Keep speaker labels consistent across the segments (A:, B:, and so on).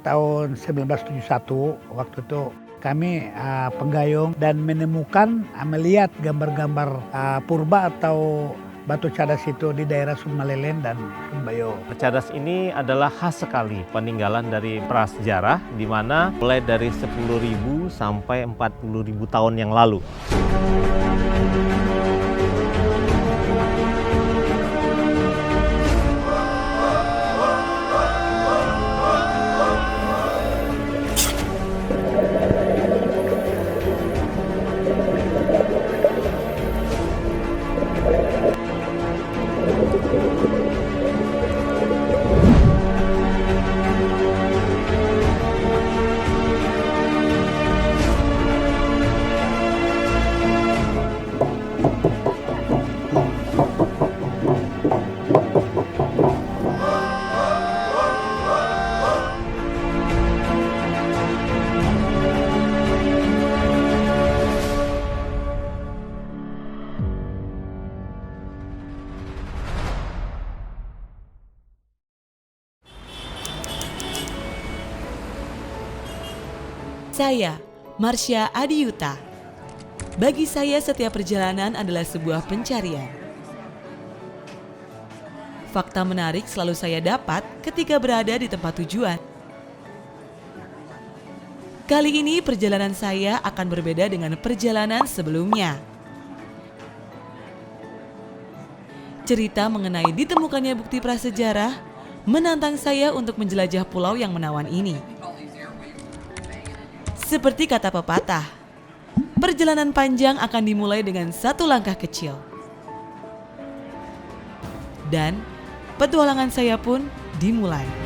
A: tahun 1971, waktu itu kami penggayung dan melihat gambar-gambar purba atau batu cadas itu di daerah Sumalelen dan Sumbayo.
B: Cadas ini adalah khas sekali peninggalan dari prasejarah di mana mulai dari 10.000 sampai 40.000 tahun yang lalu.
C: Saya, Marsha Adiyuta. Bagi saya setiap perjalanan adalah sebuah pencarian. Fakta menarik selalu saya dapat ketika berada di tempat tujuan. Kali ini perjalanan saya akan berbeda dengan perjalanan sebelumnya. Cerita mengenai ditemukannya bukti prasejarah menantang saya untuk menjelajah pulau yang menawan ini. Seperti kata pepatah, perjalanan panjang akan dimulai dengan satu langkah kecil. Dan petualangan saya pun dimulai.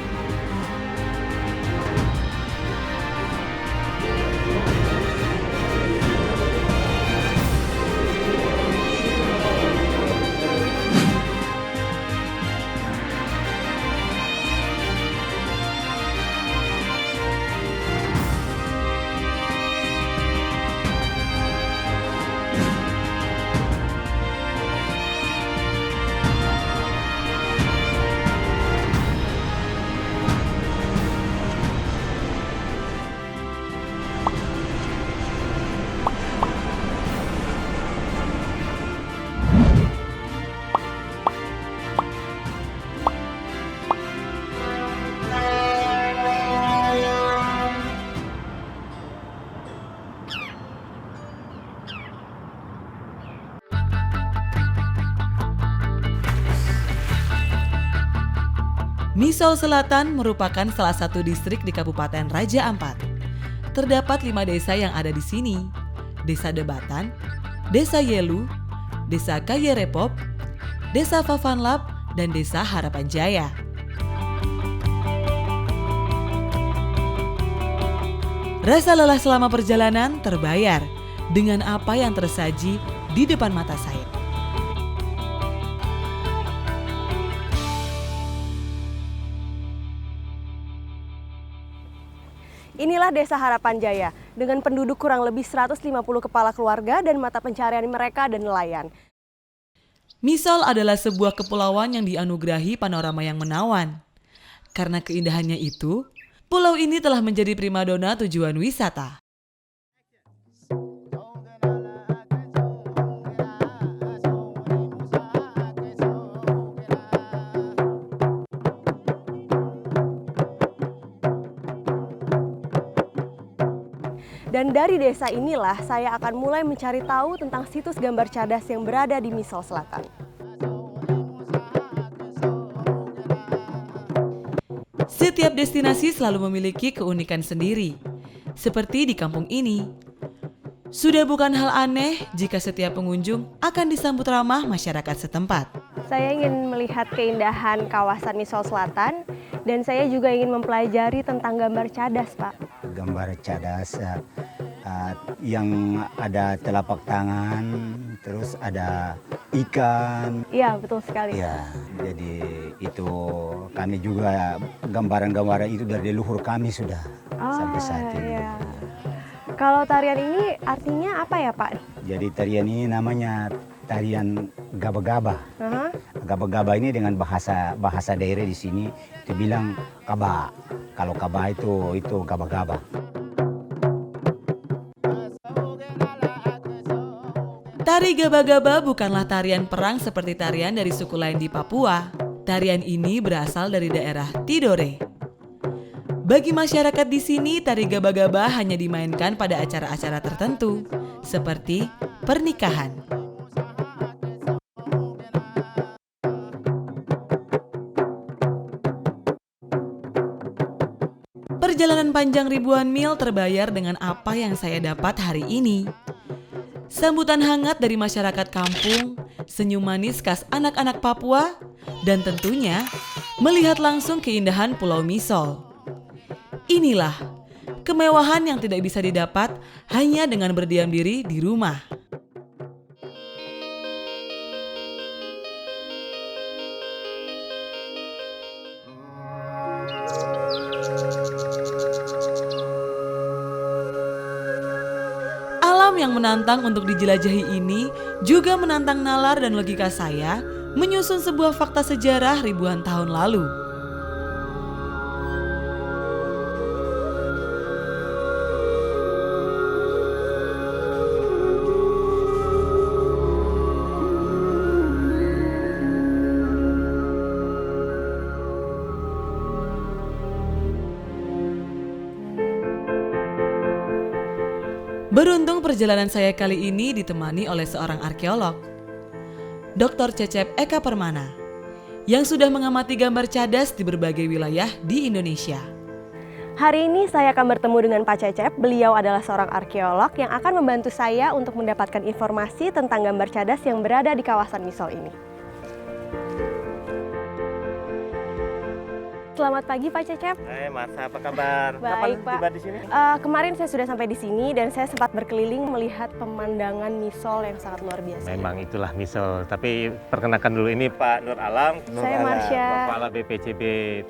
C: Misol Selatan merupakan salah satu distrik di Kabupaten Raja Ampat. Terdapat 5 desa yang ada di sini. Desa Debatan, Desa Yelu, Desa Kayerepop, Desa Fafanlap, dan Desa Harapan Jaya. Rasa lelah selama perjalanan terbayar dengan apa yang tersaji di depan mata saya.
D: Inilah Desa Harapan Jaya dengan penduduk kurang lebih 150 kepala keluarga dan mata pencaharian mereka dan nelayan.
C: Misol adalah sebuah kepulauan yang dianugerahi panorama yang menawan. Karena keindahannya itu, pulau ini telah menjadi primadona tujuan wisata.
D: Dan dari desa inilah saya akan mulai mencari tahu tentang situs gambar cadas yang berada di Misol Selatan.
C: Setiap destinasi selalu memiliki keunikan sendiri. Seperti di kampung ini. Sudah bukan hal aneh jika setiap pengunjung akan disambut ramah masyarakat setempat.
D: Saya ingin melihat keindahan kawasan Misol Selatan dan saya juga ingin mempelajari tentang gambar cadas, Pak.
E: Gambar cadas yang ada telapak tangan, terus ada ikan.
D: Iya, betul sekali.
E: Ya, jadi itu kami juga gambaran-gambaran itu dari leluhur kami sudah sampai saat ini.
D: Iya. Kalau tarian ini artinya apa ya, Pak?
E: Jadi tarian ini namanya tarian gaba-gaba. Gaba-gaba ini dengan bahasa daerah di sini itu bilang kaba. Kalau Kaba itu gaba-gaba.
C: Tari gaba-gaba bukanlah tarian perang seperti tarian dari suku lain di Papua. Tarian ini berasal dari daerah Tidore. Bagi masyarakat di sini, tari gaba-gaba hanya dimainkan pada acara-acara tertentu, seperti pernikahan. Perjalanan panjang ribuan mil terbayar dengan apa yang saya dapat hari ini. Sambutan hangat dari masyarakat kampung, senyum manis khas anak-anak Papua, dan tentunya melihat langsung keindahan Pulau Misol. Inilah kemewahan yang tidak bisa didapat hanya dengan berdiam diri di rumah. Alam yang menantang untuk dijelajahi ini juga menantang nalar dan logika saya menyusun sebuah fakta sejarah ribuan tahun lalu. Beruntung perjalanan saya kali ini ditemani oleh seorang arkeolog, Dr. Cecep Eka Permana, yang sudah mengamati gambar cadas di berbagai wilayah di Indonesia.
D: Hari ini saya akan bertemu dengan Pak Cecep. Beliau adalah seorang arkeolog yang akan membantu saya untuk mendapatkan informasi tentang gambar cadas yang berada di kawasan Misol ini. Selamat pagi Pak Cecep.
B: Hai Marsa, apa kabar?
D: Baik,
B: Kapan
D: Pak.
B: tiba di sini?
D: Kemarin saya sudah sampai di sini dan saya sempat berkeliling melihat pemandangan Misol yang sangat luar biasa.
B: Memang itulah Misol. Tapi perkenalkan dulu, ini Pak Nur Alam.
D: Saya Marsha.
B: Kepala BPCB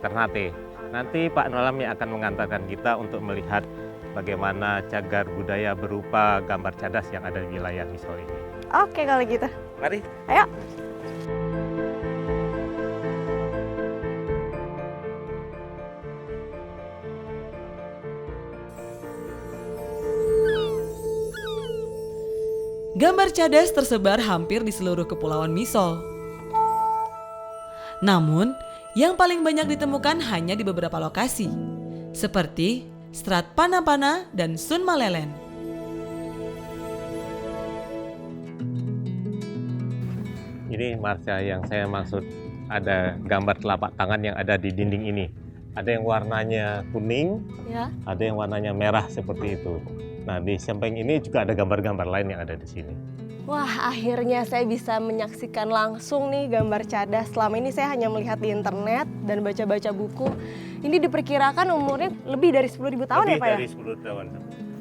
B: Ternate. Nanti Pak Nur Alam yang akan mengantarkan kita untuk melihat bagaimana cagar budaya berupa gambar cadas yang ada di wilayah Misol ini.
D: Oke kalau gitu.
B: Mari.
D: Ayo.
C: Gambar cadas tersebar hampir di seluruh kepulauan Misol. Namun, yang paling banyak ditemukan hanya di beberapa lokasi, seperti Strat Panapana dan Sun Malelen.
B: Ini Marsha, yang saya maksud ada gambar telapak tangan yang ada di dinding ini. Ada yang warnanya kuning,
D: Ya.
B: ada yang warnanya merah seperti itu. Nah, di samping ini juga ada gambar-gambar lain yang ada di sini.
D: Wah, akhirnya saya bisa menyaksikan langsung nih gambar cadas. Selama ini saya hanya melihat di internet dan baca-baca buku. Ini diperkirakan umurnya lebih dari 10.000 tahun ya Pak ya?
B: Lebih dari 10 tahun.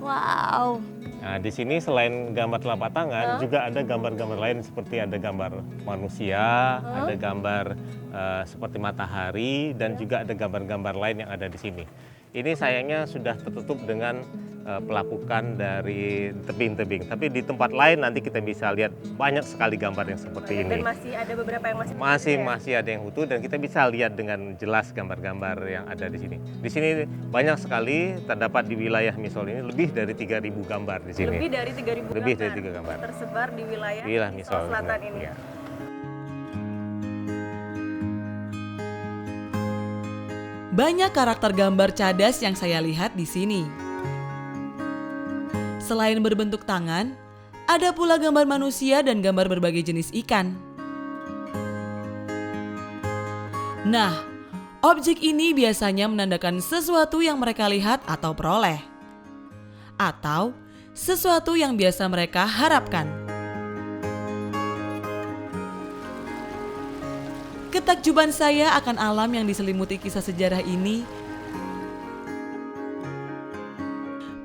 D: Wow.
B: Nah, di sini selain gambar telapak tangan, juga ada gambar-gambar lain seperti ada gambar manusia, ada gambar seperti matahari, dan juga ada gambar-gambar lain yang ada di sini. Ini sayangnya sudah tertutup dengan pelapukan dari tebing-tebing. Tapi di tempat lain nanti kita bisa lihat banyak sekali gambar yang seperti ini.
D: Dan masih ada beberapa yang masih
B: Masih ada yang utuh, dan kita bisa lihat dengan jelas gambar-gambar yang ada di sini. Di sini banyak sekali terdapat di wilayah Misol ini lebih dari 3.000 gambar di sini.
D: Lebih dari 3.000
B: Lebih dari 3 gambar.
D: tersebar di wilayah
B: Wilayah
D: Misol Selatan ini.
B: Ya.
C: Banyak karakter gambar cadas yang saya lihat di sini. Selain berbentuk tangan, ada pula gambar manusia dan gambar berbagai jenis ikan. Nah, objek ini biasanya menandakan sesuatu yang mereka lihat atau peroleh, atau sesuatu yang biasa mereka harapkan. Ketakjuban saya akan alam yang diselimuti kisah sejarah ini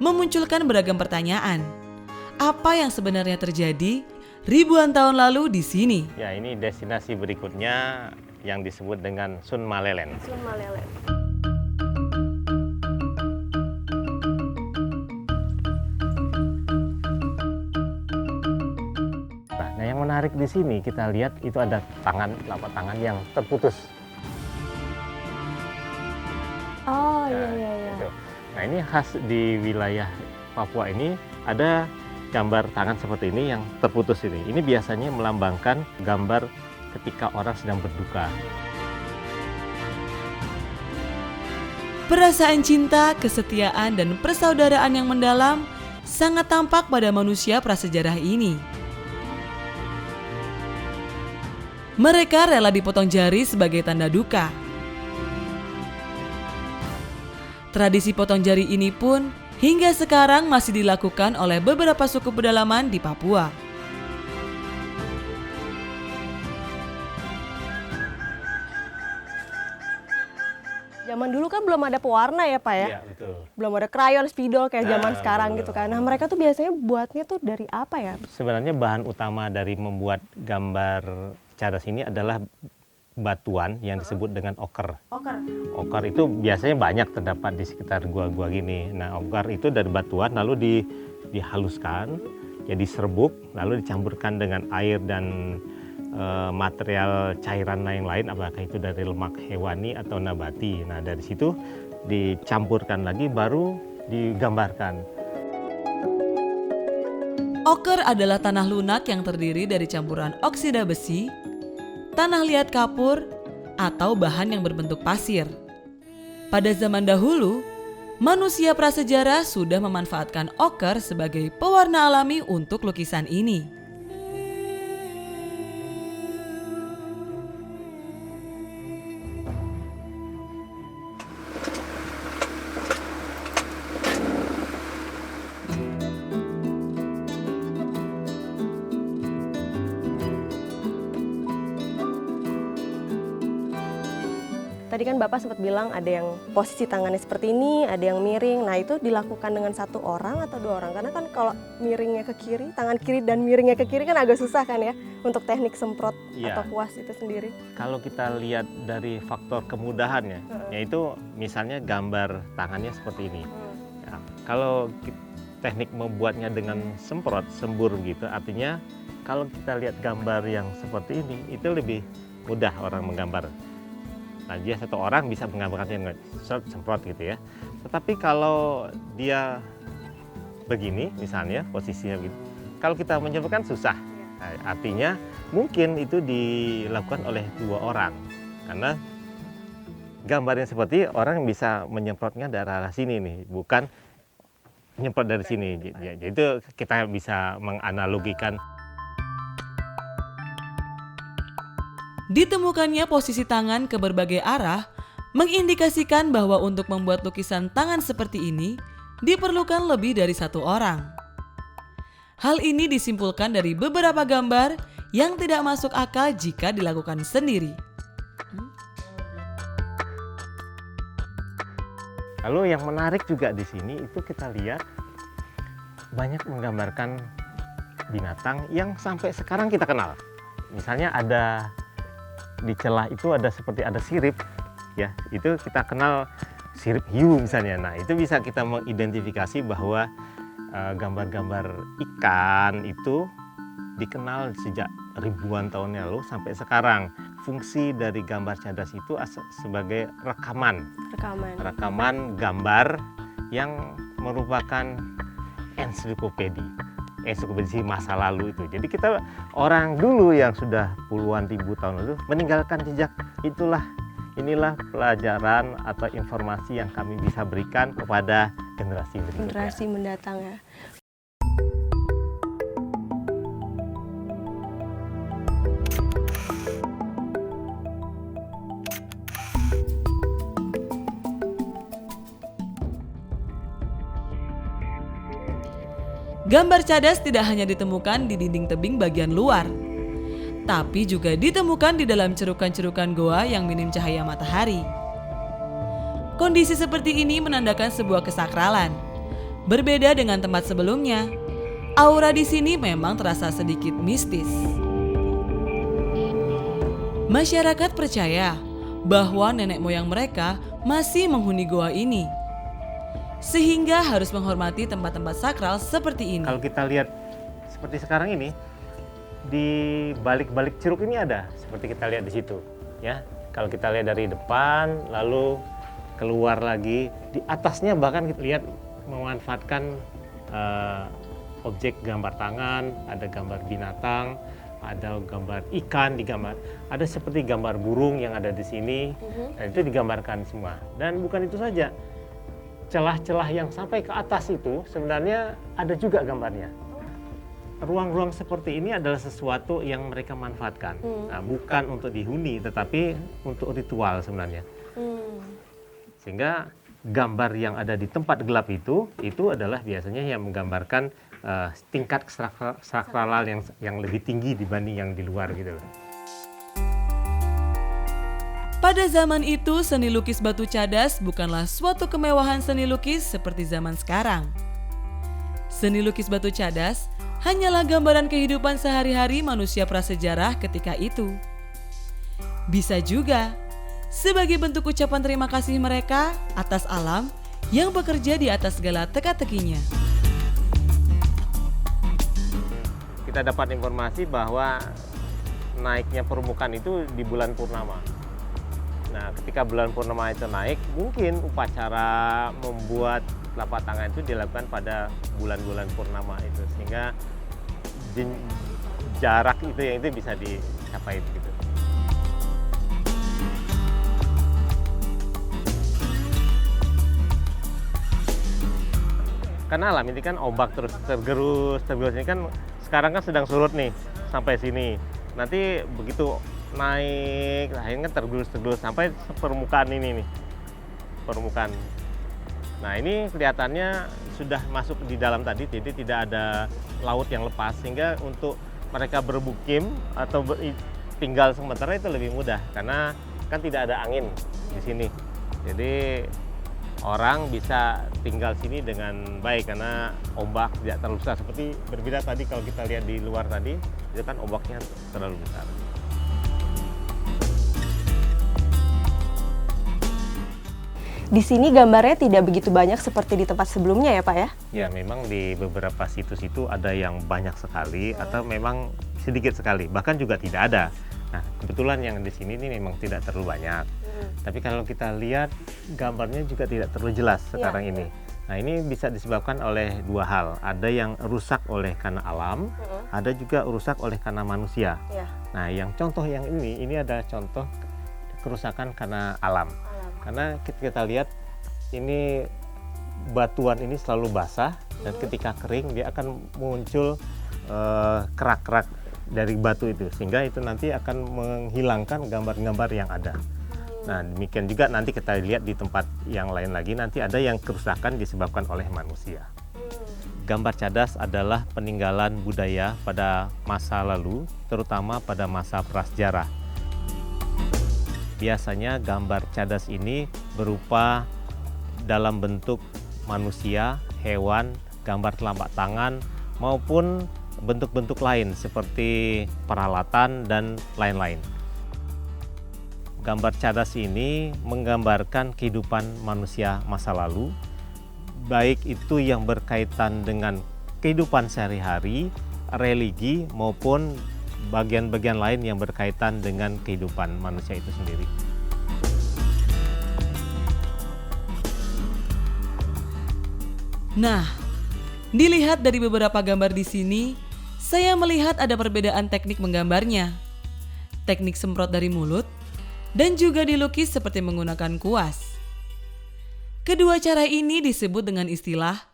C: memunculkan beragam pertanyaan. Apa yang sebenarnya terjadi ribuan tahun lalu di sini?
B: Ya, ini destinasi berikutnya yang disebut dengan Sun Malelen.
D: Sun Malelen.
B: Nah, yang menarik di sini kita lihat itu ada telapak tangan yang terputus.
D: Oh Oh iya iya iya.
B: Gitu. Nah ini khas di wilayah Papua ini ada gambar tangan seperti ini yang terputus ini. Ini biasanya melambangkan gambar ketika orang sedang berduka.
C: Perasaan cinta, kesetiaan, dan persaudaraan yang mendalam sangat tampak pada manusia prasejarah ini. Mereka rela dipotong jari sebagai tanda duka. Tradisi potong jari ini pun hingga sekarang masih dilakukan oleh beberapa suku pedalaman di Papua.
D: Zaman dulu kan belum ada pewarna ya Pak ya?
B: Iya, betul.
D: Belum ada krayon, spidol kayak zaman
B: Nah,
D: sekarang
B: betul.
D: gitu kan. Nah mereka tuh biasanya buatnya tuh dari apa ya?
B: Sebenarnya bahan utama dari membuat gambar cadas ini adalah batuan yang disebut dengan oker.
D: Oker.
B: Oker itu biasanya banyak terdapat di sekitar gua-gua gini. Nah, oker itu dari batuan lalu dihaluskan, jadi serbuk, lalu dicampurkan dengan air dan material cairan lain-lain, apakah itu dari lemak hewani atau nabati. Nah, dari situ dicampurkan lagi baru digambarkan.
C: Oker adalah tanah lunak yang terdiri dari campuran oksida besi, tanah liat kapur, atau bahan yang berbentuk pasir. Pada zaman dahulu, manusia prasejarah sudah memanfaatkan oker sebagai pewarna alami untuk lukisan ini.
D: Tadi kan Bapak sempat bilang ada yang posisi tangannya seperti ini, ada yang miring. Nah itu dilakukan dengan satu orang atau dua orang? Karena kan kalau miringnya ke kiri, tangan kiri dan miringnya ke kiri kan agak susah kan ya untuk teknik semprot
B: Iya.
D: atau kuas itu sendiri.
B: Kalau kita lihat dari faktor kemudahannya, yaitu misalnya gambar tangannya seperti ini. Ya, kalau teknik membuatnya dengan semprot, sembur gitu, artinya kalau kita lihat gambar yang seperti ini, itu lebih mudah orang menggambar. Nah, dia satu orang bisa menggambarkannya dengan semprot gitu ya. Tetapi kalau dia begini, misalnya posisinya begini, kalau kita menyemprotkan susah. Nah, artinya mungkin itu dilakukan oleh dua orang, karena gambarnya seperti orang bisa menyemprotnya dari arah sini nih, bukan menyemprot dari sini. Jadi itu kita bisa menganalogikan.
C: Ditemukannya posisi tangan ke berbagai arah mengindikasikan bahwa untuk membuat lukisan tangan seperti ini diperlukan lebih dari satu orang. Hal ini disimpulkan dari beberapa gambar yang tidak masuk akal jika dilakukan sendiri.
B: Lalu yang menarik juga di sini itu kita lihat banyak menggambarkan binatang yang sampai sekarang kita kenal. Misalnya ada di celah itu ada seperti ada sirip, ya itu kita kenal sirip hiu misalnya. Nah itu bisa kita mengidentifikasi bahwa gambar-gambar ikan itu dikenal sejak ribuan tahun yang lalu sampai sekarang. Fungsi dari gambar cadas itu sebagai rekaman gambar yang merupakan ensiklopedi masa lalu itu. Jadi kita orang dulu yang sudah puluhan ribu tahun lalu meninggalkan jejak inilah pelajaran atau informasi yang kami bisa berikan kepada generasi berikutnya.
D: Generasi mendatang ya.
C: Gambar cadas tidak hanya ditemukan di dinding tebing bagian luar, tapi juga ditemukan di dalam cerukan-cerukan goa yang minim cahaya matahari. Kondisi seperti ini menandakan sebuah kesakralan. Berbeda dengan tempat sebelumnya, aura di sini memang terasa sedikit mistis. Masyarakat percaya bahwa nenek moyang mereka masih menghuni goa ini, sehingga harus menghormati tempat-tempat sakral seperti ini.
B: Kalau kita lihat seperti sekarang ini, di balik-balik ceruk ini ada, seperti kita lihat di situ. Ya, kalau kita lihat dari depan, lalu ke keluar lagi. Di atasnya bahkan kita lihat memanfaatkan objek gambar tangan, ada gambar binatang, ada gambar ikan digambar, ada seperti gambar burung yang ada di sini, dan itu digambarkan semua. Dan bukan itu saja, celah-celah yang sampai ke atas itu sebenarnya ada juga gambarnya. Ruang-ruang seperti ini adalah sesuatu yang mereka manfaatkan, nah, bukan untuk dihuni, tetapi untuk ritual sebenarnya. Sehingga gambar yang ada di tempat gelap itu adalah biasanya yang menggambarkan tingkat sakralan yang lebih tinggi dibanding yang di luar gitu loh.
C: Pada zaman itu, seni lukis batu cadas bukanlah suatu kemewahan seni lukis seperti zaman sekarang. Seni lukis batu cadas hanyalah gambaran kehidupan sehari-hari manusia prasejarah ketika itu. Bisa juga sebagai bentuk ucapan terima kasih mereka atas alam yang bekerja di atas segala teka-tekinya.
B: Kita dapat informasi bahwa naiknya permukaan itu di bulan purnama. Nah, ketika bulan purnama itu naik, mungkin upacara membuat telapak tangan itu dilakukan pada bulan-bulan purnama itu, sehingga jarak itu bisa dicapai begitu. Karena alam ini kan ombak terus tergerus ini kan sekarang kan sedang surut nih sampai sini. Nanti begitu naik, akhirnya kan tergerus sampai permukaan ini nih, permukaan. Nah ini kelihatannya sudah masuk di dalam tadi, jadi tidak ada laut yang lepas, sehingga untuk mereka bermukim atau tinggal sementara itu lebih mudah karena kan tidak ada angin di sini. Jadi orang bisa tinggal sini dengan baik karena ombak tidak terlalu besar. Seperti berbeda tadi kalau kita lihat di luar tadi, itu kan ombaknya terlalu besar.
D: Di sini gambarnya tidak begitu banyak seperti di tempat sebelumnya ya Pak ya?
B: Ya memang di beberapa situs itu ada yang banyak sekali atau memang sedikit sekali, bahkan juga tidak ada. Nah kebetulan yang di sini ini memang tidak terlalu banyak. Tapi kalau kita lihat gambarnya juga tidak terlalu jelas sekarang ini. Nah ini bisa disebabkan oleh dua hal. Ada yang rusak oleh karena alam, ada juga rusak oleh karena manusia. Nah yang contoh yang ini ada contoh kerusakan karena alam. Karena kita lihat ini batuan ini selalu basah dan ketika kering dia akan muncul kerak-kerak dari batu itu, sehingga itu nanti akan menghilangkan gambar-gambar yang ada. Nah demikian juga nanti kita lihat di tempat yang lain lagi, nanti ada yang kerusakan disebabkan oleh manusia. Gambar cadas adalah peninggalan budaya pada masa lalu, terutama pada masa prasejarah. Biasanya gambar cadas ini berupa dalam bentuk manusia, hewan, gambar telapak tangan, maupun bentuk-bentuk lain seperti peralatan dan lain-lain. Gambar cadas ini menggambarkan kehidupan manusia masa lalu, baik itu yang berkaitan dengan kehidupan sehari-hari, religi, maupun bagian-bagian lain yang berkaitan dengan kehidupan manusia itu sendiri.
C: Nah, dilihat dari beberapa gambar di sini, saya melihat ada perbedaan teknik menggambarnya. Teknik semprot dari mulut, dan juga dilukis seperti menggunakan kuas. Kedua cara ini disebut dengan istilah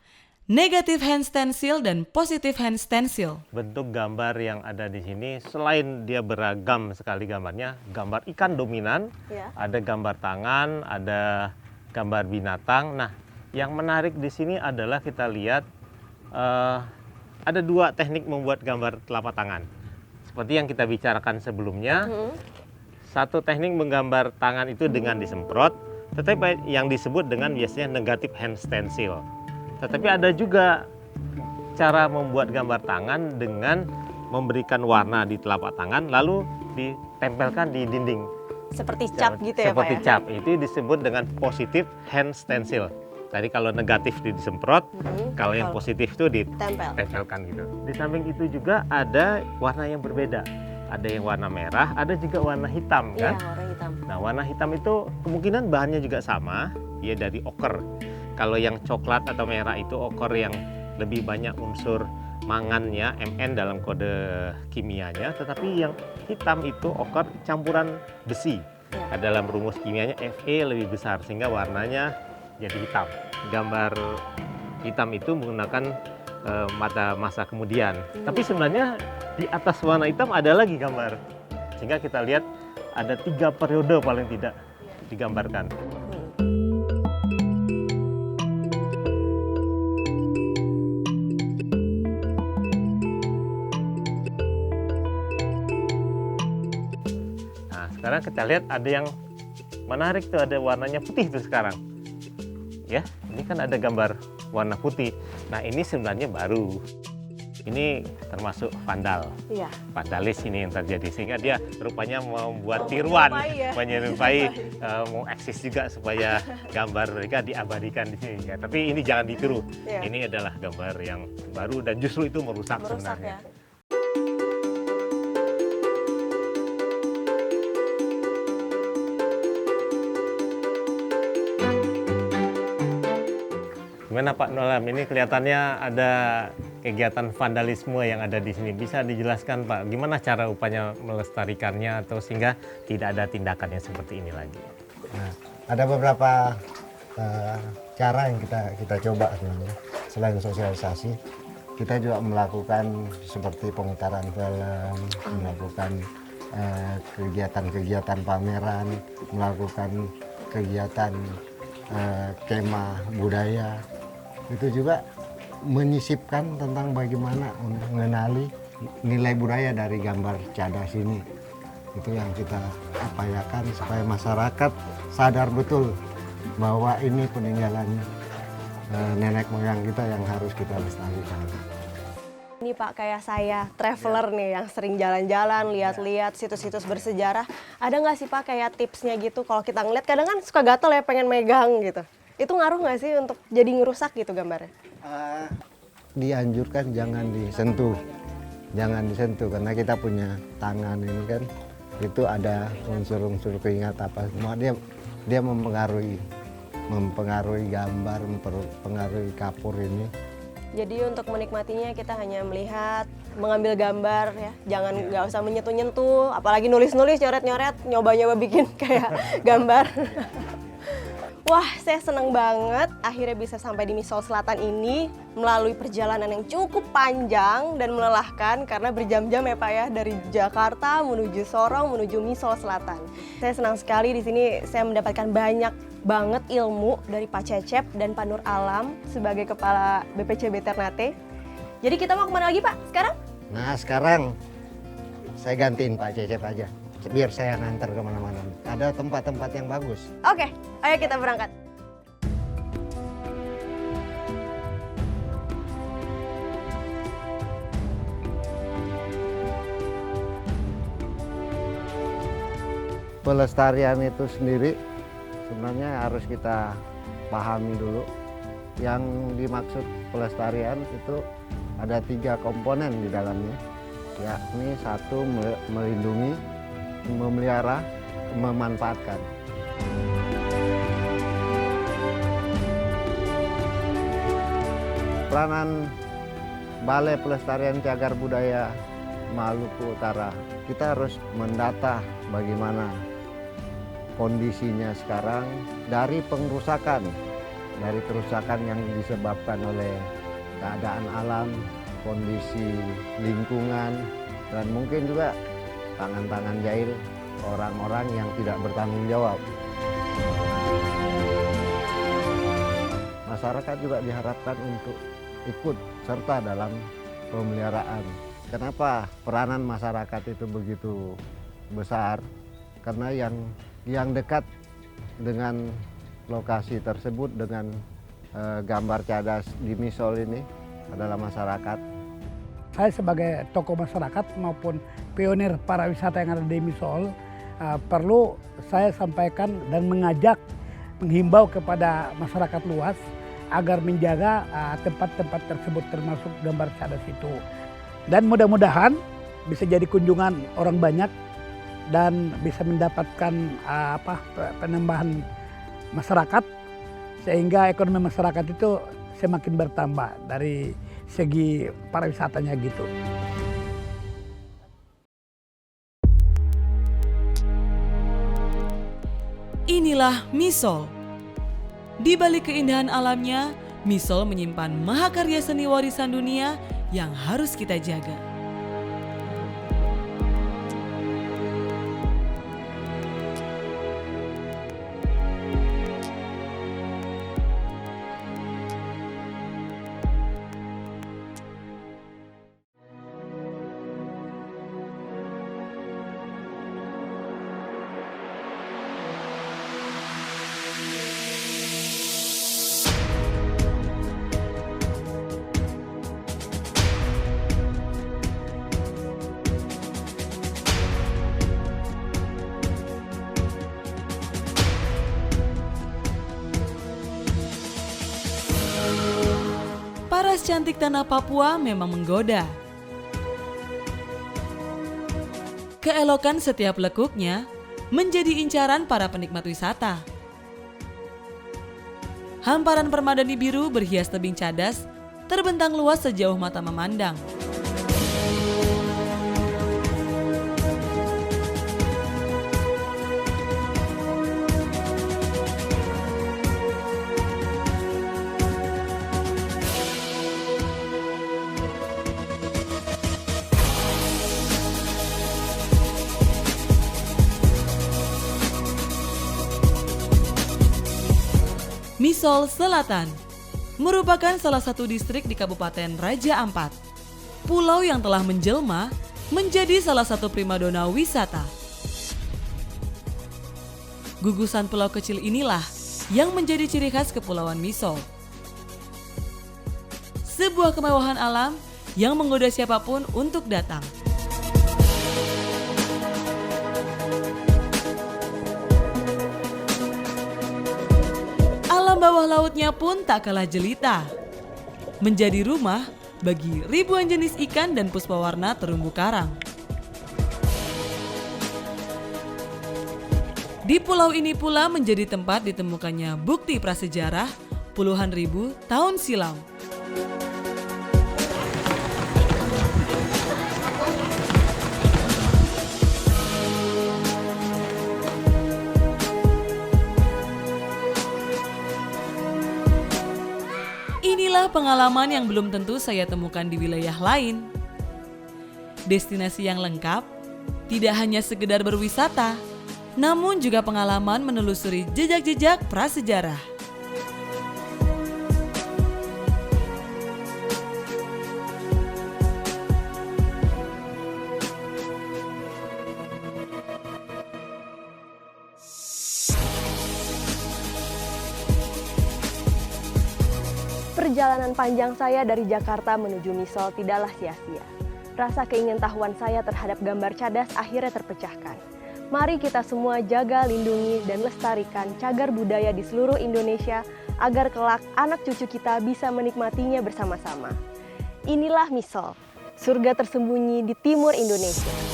C: negative hand stencil dan positive hand stencil.
B: Bentuk gambar yang ada di sini selain dia beragam sekali gambarnya, gambar ikan dominan, ada gambar tangan, ada gambar binatang. Nah, yang menarik di sini adalah kita lihat ada dua teknik membuat gambar telapak tangan. Seperti yang kita bicarakan sebelumnya, satu teknik menggambar tangan itu dengan disemprot, tetapi yang disebut dengan biasanya negative hand stencil. Tetapi ada juga cara membuat gambar tangan dengan memberikan warna di telapak tangan lalu ditempelkan di dinding.
D: Seperti cap gitu ya Pak ya?
B: Seperti cap, itu disebut dengan positive hand stencil. Tadi kalau negatif disemprot, kalau yang positif itu ditempelkan gitu. Di samping itu juga ada warna yang berbeda. Ada yang warna merah, ada juga warna hitam kan?
D: Iya, warna hitam.
B: Nah warna hitam itu kemungkinan bahannya juga sama, dia dari oker. Kalau yang coklat atau merah itu oker yang lebih banyak unsur mangannya, Mn dalam kode kimianya, tetapi yang hitam itu oker campuran besi. Dalam rumus kimianya Fe lebih besar sehingga warnanya jadi hitam. Gambar hitam itu menggunakan masa kemudian. Tapi sebenarnya di atas warna hitam ada lagi gambar. Sehingga kita lihat ada 3 periode paling tidak digambarkan. Nah, sekarang kita lihat ada yang menarik tuh, ada warnanya putih tuh sekarang. Ya, ini kan ada gambar warna putih. Nah, ini sebenarnya baru. Ini termasuk vandal.
D: Iya.
B: Vandalis ini yang terjadi, sehingga dia rupanya membuat tiruan, menyerupai mau eksis juga supaya gambar mereka diabadikan di sini. Ya, tapi ini jangan ditiru.
D: Iya.
B: Ini adalah gambar yang baru dan justru itu merusak sebenarnya.
D: Ya.
B: Gimana Pak Nolam? Ini kelihatannya ada kegiatan vandalisme yang ada di sini. Bisa dijelaskan Pak, gimana cara upaya melestarikannya atau sehingga tidak ada tindakan yang seperti ini lagi?
F: Nah, ada beberapa cara yang kita coba sebenarnya. Selain sosialisasi, kita juga melakukan seperti pemutaran film, melakukan kegiatan-kegiatan pameran, melakukan kegiatan kemah budaya. Itu juga menyisipkan tentang bagaimana mengenali nilai budaya dari gambar cadas ini. Itu yang kita upayakan supaya masyarakat sadar betul bahwa ini peninggalan nenek moyang kita yang harus kita lestarikan.
D: Ini Pak, kayak saya traveler nih yang sering jalan-jalan, lihat-lihat situs-situs bersejarah. Ada nggak sih Pak kayak tipsnya gitu? Kalau kita ngeliat kadang kan suka gatel ya, pengen megang gitu. Itu ngaruh nggak sih untuk jadi ngerusak gitu gambarnya?
F: Dianjurkan jangan disentuh karena kita punya tangan ini kan, itu ada unsur-unsur keringat apa semua, dia mempengaruhi gambar, mempengaruhi kapur ini.
D: Jadi untuk menikmatinya kita hanya melihat, mengambil gambar ya, jangan nggak usah menyentuh-nyentuh, apalagi nulis-nulis, nyoret-nyoret, nyoba-nyoba bikin kayak gambar. Wah, saya senang banget akhirnya bisa sampai di Misol Selatan ini melalui perjalanan yang cukup panjang dan melelahkan karena berjam-jam ya Pak ya, dari Jakarta menuju Sorong menuju Misol Selatan. Saya senang sekali di sini saya mendapatkan banyak banget ilmu dari Pak Cecep dan Pak Nur Alam sebagai Kepala BPCB Ternate. Jadi kita mau kemana lagi Pak sekarang?
F: Nah sekarang saya gantiin Pak Cecep aja, biar saya nganter kemana-mana. Ada tempat-tempat yang bagus.
D: Oke, ayo kita berangkat.
F: Pelestarian itu sendiri sebenarnya harus kita pahami dulu. Yang dimaksud pelestarian itu ada 3 komponen di dalamnya, yakni 1 melindungi, memelihara, memanfaatkan. Peranan Balai Pelestarian Cagar Budaya Maluku Utara, kita harus mendata bagaimana kondisinya sekarang dari kerusakan yang disebabkan oleh keadaan alam, kondisi lingkungan, dan mungkin juga tangan-tangan jahil orang-orang yang tidak bertanggung jawab. Masyarakat juga diharapkan untuk ikut serta dalam pemeliharaan. Kenapa peranan masyarakat itu begitu besar? Karena yang dekat dengan lokasi tersebut, dengan gambar cadas di Misol ini adalah masyarakat.
A: Saya sebagai tokoh masyarakat maupun pionir para wisata yang ada di Misol, perlu saya sampaikan dan menghimbau kepada masyarakat luas agar menjaga tempat-tempat tersebut termasuk gambar cadas itu. Dan mudah-mudahan bisa jadi kunjungan orang banyak dan bisa mendapatkan penambahan masyarakat sehingga ekonomi masyarakat itu semakin bertambah dari segi pariwisatanya gitu.
C: Inilah Misol. Di balik keindahan alamnya, Misol menyimpan mahakarya seni warisan dunia yang harus kita jaga. Paras cantik tanah Papua memang menggoda. Keelokan setiap lekuknya menjadi incaran para penikmat wisata. Hamparan permadani biru berhias tebing cadas terbentang luas sejauh mata memandang. Misol Selatan merupakan salah satu distrik di Kabupaten Raja Ampat, pulau yang telah menjelma menjadi salah satu primadona wisata. Gugusan pulau kecil inilah yang menjadi ciri khas Kepulauan Misol. Sebuah kemewahan alam yang menggoda siapapun untuk datang. Alam bawah lautnya pun tak kalah jelita. Menjadi rumah bagi ribuan jenis ikan dan puspawarna terumbu karang. Di pulau ini pula menjadi tempat ditemukannya bukti prasejarah puluhan ribu tahun silam. Inilah pengalaman yang belum tentu saya temukan di wilayah lain. Destinasi yang lengkap, tidak hanya sekedar berwisata, namun juga pengalaman menelusuri jejak-jejak prasejarah.
D: Perjalanan panjang saya dari Jakarta menuju Misol tidaklah sia-sia. Rasa keingintahuan saya terhadap gambar cadas akhirnya terpecahkan. Mari kita semua jaga, lindungi, dan lestarikan cagar budaya di seluruh Indonesia agar kelak anak cucu kita bisa menikmatinya bersama-sama. Inilah Misol, surga tersembunyi di timur Indonesia.